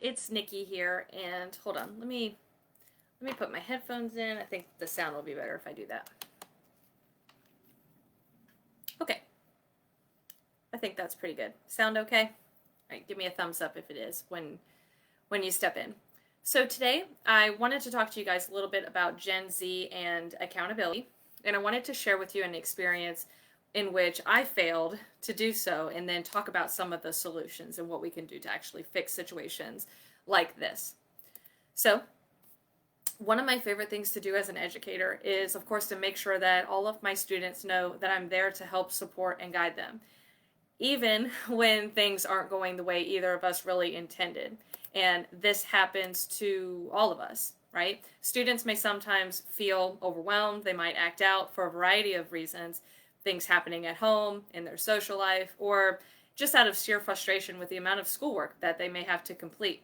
it's Nikki here, and hold on, let me put my headphones in. I think the sound will be better if I do that. Okay, I think that's pretty good. Sound okay? All right, give me a thumbs up if it is when you step in. So today I wanted to talk to you guys a little bit about Gen Z and accountability, and I wanted to share with you an experience in which I failed to do so, and then talk about some of the solutions and what we can do to actually fix situations like this. So, one of my favorite things to do as an educator is, of course, to make sure that all of my students know that I'm there to help support and guide them, even when things aren't going the way either of us really intended. And this happens to all of us, right? Students may sometimes feel overwhelmed, they might act out for a variety of reasons, things happening at home, in their social life, or just out of sheer frustration with the amount of schoolwork that they may have to complete.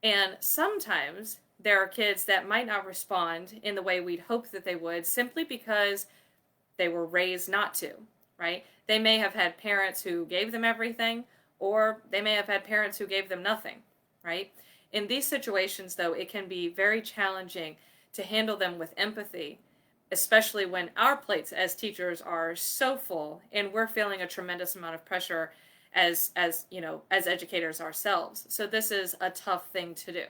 And sometimes there are kids that might not respond in the way we'd hope that they would simply because they were raised not to, right? They may have had parents who gave them everything, or they may have had parents who gave them nothing, right? In these situations, though, it can be very challenging to handle them with empathy, especially when our plates as teachers are so full and we're feeling a tremendous amount of pressure as educators ourselves. So this is a tough thing to do.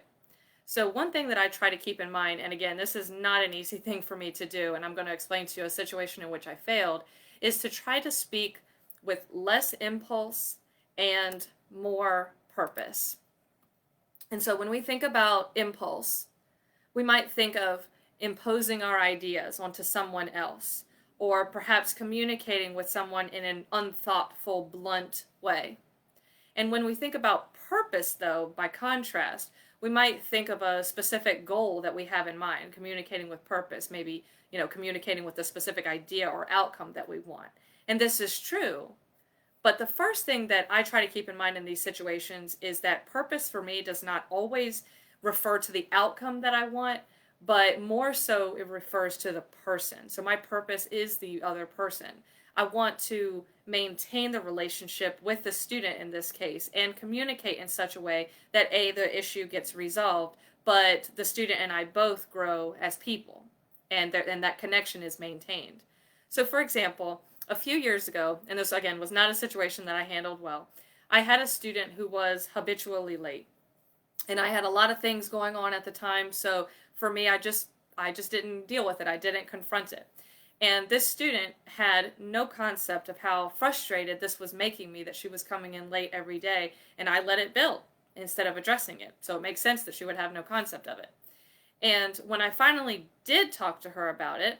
So one thing that I try to keep in mind, and again, this is not an easy thing for me to do, and I'm going to explain to you a situation in which I failed, is to try to speak with less impulse and more purpose. And so when we think about impulse, we might think of imposing our ideas onto someone else, or perhaps communicating with someone in an unthoughtful, blunt way. And when we think about purpose, though, by contrast, we might think of a specific goal that we have in mind, communicating with purpose, maybe, communicating with a specific idea or outcome that we want. And this is true. But the first thing that I try to keep in mind in these situations is that purpose for me does not always refer to the outcome that I want, but more so it refers to the person. So my purpose is the other person. I want to maintain the relationship with the student in this case and communicate in such a way that the issue gets resolved, but the student and I both grow as people, and that connection is maintained. So for example, a few years ago, and this again was not a situation that I handled well, I had a student who was habitually late. And I had a lot of things going on at the time, so for me I just didn't deal with it. I didn't confront it. And this student had no concept of how frustrated this was making me, that she was coming in late every day, and I let it build instead of addressing it. So it makes sense that she would have no concept of it. And when I finally did talk to her about it,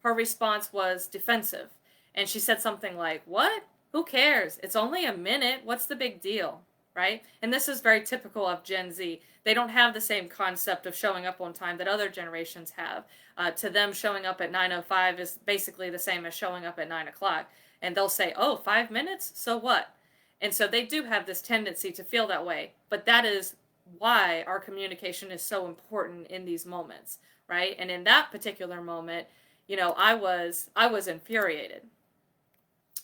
her response was defensive. And she said something like, "What? Who cares? It's only a minute. What's the big deal?" Right? And this is very typical of Gen Z. They don't have the same concept of showing up on time that other generations have. To them, showing up at 9:05 is basically the same as showing up at 9 o'clock. And they'll say, "Oh, 5 minutes? So what?" And so they do have this tendency to feel that way. But that is why our communication is so important in these moments, right? And in that particular moment, I was infuriated.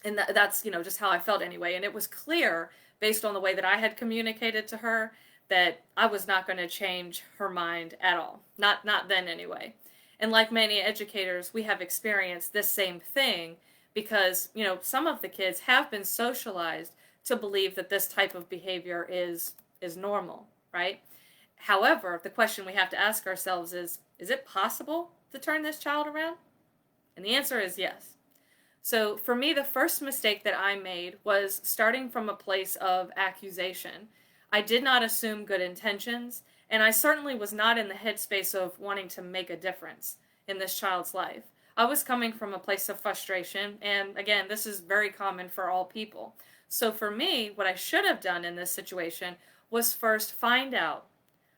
And that's just how I felt anyway. And it was clear, based on the way that I had communicated to her, that I was not going to change her mind at all. Not then anyway. And like many educators, we have experienced this same thing because, some of the kids have been socialized to believe that this type of behavior is normal, right? However, the question we have to ask ourselves is it possible to turn this child around? And the answer is yes. So for me, the first mistake that I made was starting from a place of accusation. I did not assume good intentions, and I certainly was not in the headspace of wanting to make a difference in this child's life. I was coming from a place of frustration, and again, this is very common for all people. So for me, what I should have done in this situation was first find out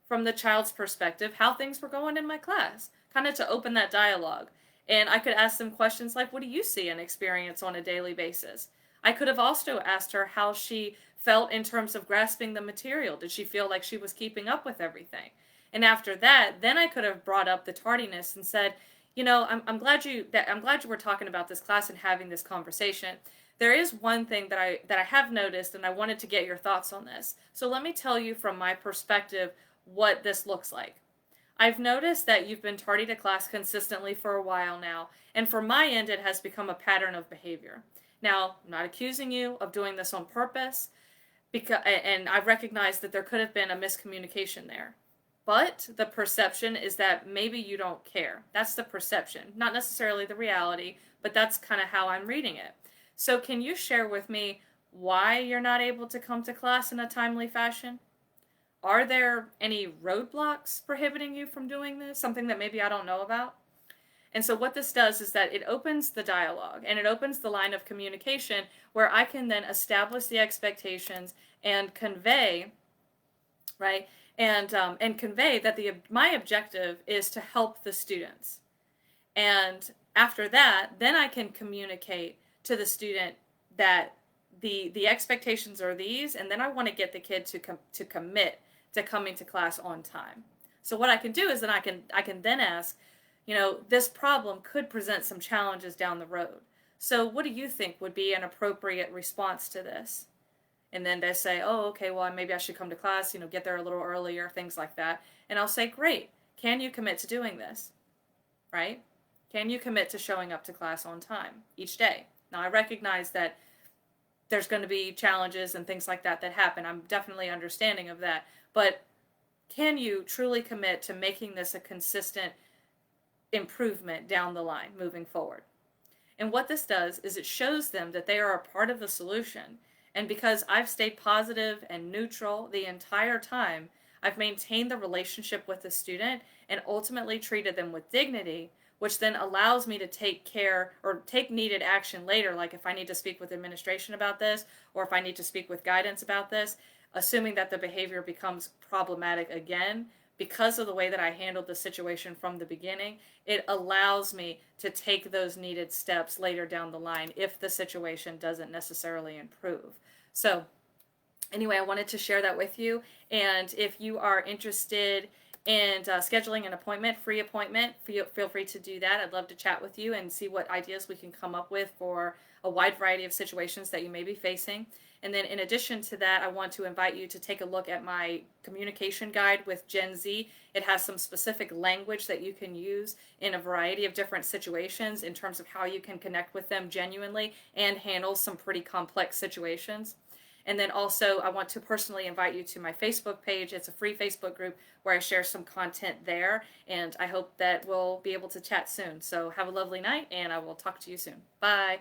from the child's perspective how things were going in my class, kind of to open that dialogue. And I could ask them questions like, what do you see and experience on a daily basis? I could have also asked her how she felt in terms of grasping the material. Did she feel like she was keeping up with everything? And after that, then I could have brought up the tardiness and said, I'm glad you were talking about this class and having this conversation, there is one thing that I have noticed, and I wanted to get your thoughts on this. So let me tell you from my perspective what this looks like. I've noticed that you've been tardy to class consistently for a while now, and for my end, it has become a pattern of behavior. Now, I'm not accusing you of doing this on purpose, and I recognize that there could have been a miscommunication there. But the perception is that maybe you don't care. That's the perception, not necessarily the reality, but that's kind of how I'm reading it. So, can you share with me why you're not able to come to class in a timely fashion? Are there any roadblocks prohibiting you from doing this? Something that maybe I don't know about? And so, what this does is that it opens the dialogue and it opens the line of communication where I can then establish the expectations and convey, right? And convey that my objective is to help the students. And after that, then I can communicate to the student that the expectations are these, and then I want to get the kid to commit to coming to class on time. So what I can do is then I can then ask, this problem could present some challenges down the road. So what do you think would be an appropriate response to this? And then they say, oh, okay, well, maybe I should come to class, get there a little earlier, things like that. And I'll say, great, can you commit to doing this, right? Can you commit to showing up to class on time each day? Now, I recognize that there's going to be challenges and things like that happen. I'm definitely understanding of that. But can you truly commit to making this a consistent improvement down the line moving forward? And what this does is it shows them that they are a part of the solution. And because I've stayed positive and neutral the entire time, I've maintained the relationship with the student and ultimately treated them with dignity, which then allows me to take care or take needed action later, like if I need to speak with administration about this or if I need to speak with guidance about this, assuming that the behavior becomes problematic again. Because of the way that I handled the situation from the beginning, it allows me to take those needed steps later down the line if the situation doesn't necessarily improve. So anyway, I wanted to share that with you. And if you are interested in scheduling an appointment, free appointment, feel free to do that. I'd love to chat with you and see what ideas we can come up with for a wide variety of situations that you may be facing. And then in addition to that, I want to invite you to take a look at my communication guide with Gen Z. It has some specific language that you can use in a variety of different situations in terms of how you can connect with them genuinely and handle some pretty complex situations. And then also, I want to personally invite you to my Facebook page. It's a free Facebook group where I share some content there. And I hope that we'll be able to chat soon. So have a lovely night, and I will talk to you soon. Bye.